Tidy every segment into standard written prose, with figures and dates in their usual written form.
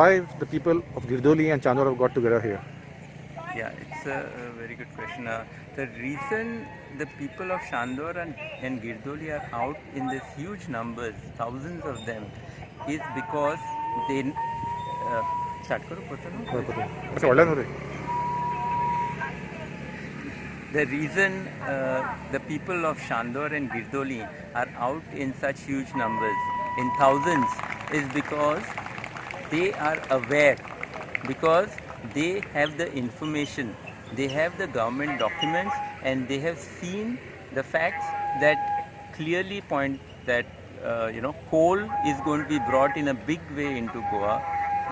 why the people of Girdoli and Chandor have got together here? Yeah, it's a very good question. The reason the people of Chandor and Girdoli are out in this huge numbers, thousands of them, is because they start करो पता ना? अच्छा online हो रही The reason the people of Chandor and Girdoli are out in such huge numbers, in thousands, is because they are aware, because they have the information, they have the government documents, and they have seen the facts that clearly point that coal is going to be brought in a big way into Goa,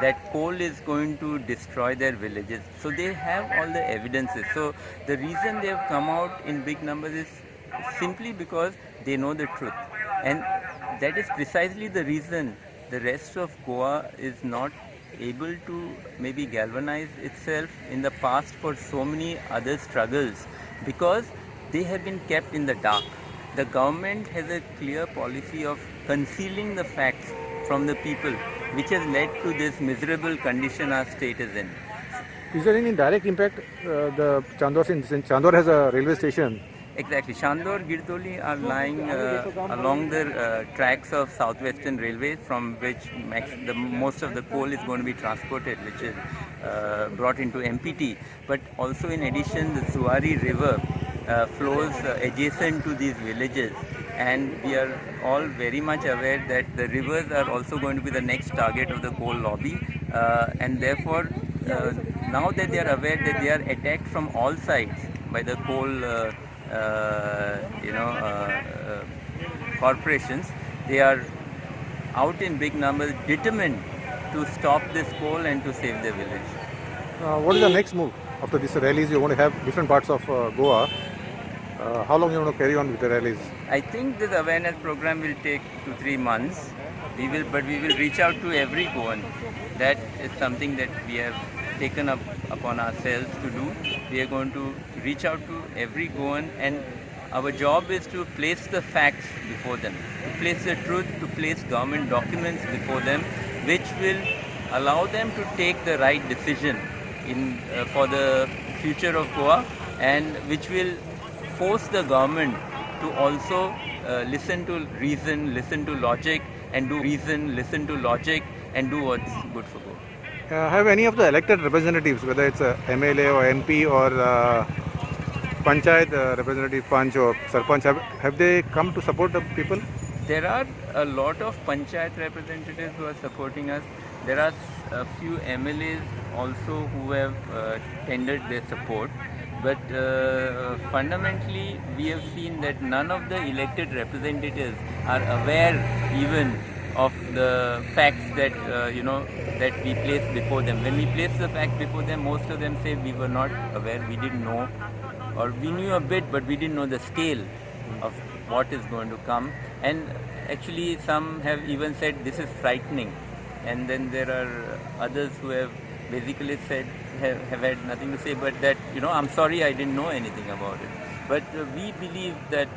that coal is going to destroy their villages. So they have all the evidences. So the reason they have come out in big numbers is simply because they know the truth. And that is precisely the reason the rest of Goa is not able to maybe galvanize itself in the past for so many other struggles, because they have been kept in the dark. The government has a clear policy of concealing the facts from the people, which has led to this miserable condition our state is in. Is there any direct impact? The Chandor, since Chandor has a railway station. Exactly. Chandor, Girdoli are lying along the tracks of Southwestern Railway, from which most of the coal is going to be transported, which is brought into MPT. But also in addition, the Zuari River flows adjacent to these villages, and we are all very much aware that the rivers are also going to be the next target of the coal lobby, and therefore now that they are aware that they are attacked from all sides by the coal corporations, they are out in big numbers, determined to stop this coal and to save their village. What is the next move after this rallies? You want to have different parts of Goa. How long you want to carry on with the rallies? I think this awareness program will take 2-3 months. We will reach out to every Goan. That is something that we have taken upon ourselves to do. We are going to reach out to every Goan, and our job is to place the facts before them, to place the truth, to place government documents before them, which will allow them to take the right decision for the future of Goa, and which will force the government to also listen to reason, listen to logic, and do reason, listen to logic, and do what's good for Goa. Have any of the elected representatives, whether it's a MLA or MP or Panchayat representative, Panch or Sarpanch, have they come to support the people? There are a lot of Panchayat representatives who are supporting us. There are a few MLAs also who have tendered their support. But fundamentally, we have seen that none of the elected representatives are aware even of the facts that that we place before them. When we place the facts before them, most of them say we were not aware, we didn't know, or we knew a bit, but we didn't know the scale of what is going to come. And actually, some have even said this is frightening. And then there are others who have basically said, have had nothing to say, but that I'm sorry, I didn't know anything about it. But we believe that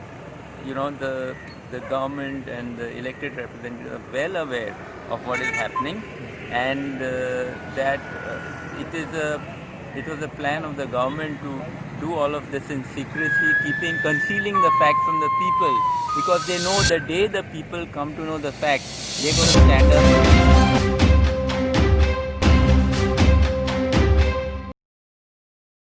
the government and the elected representatives are well aware of what is happening, and that it was a plan of the government to do all of this in secrecy, concealing the facts from the people, because they know the day the people come to know the facts, they're going to stand up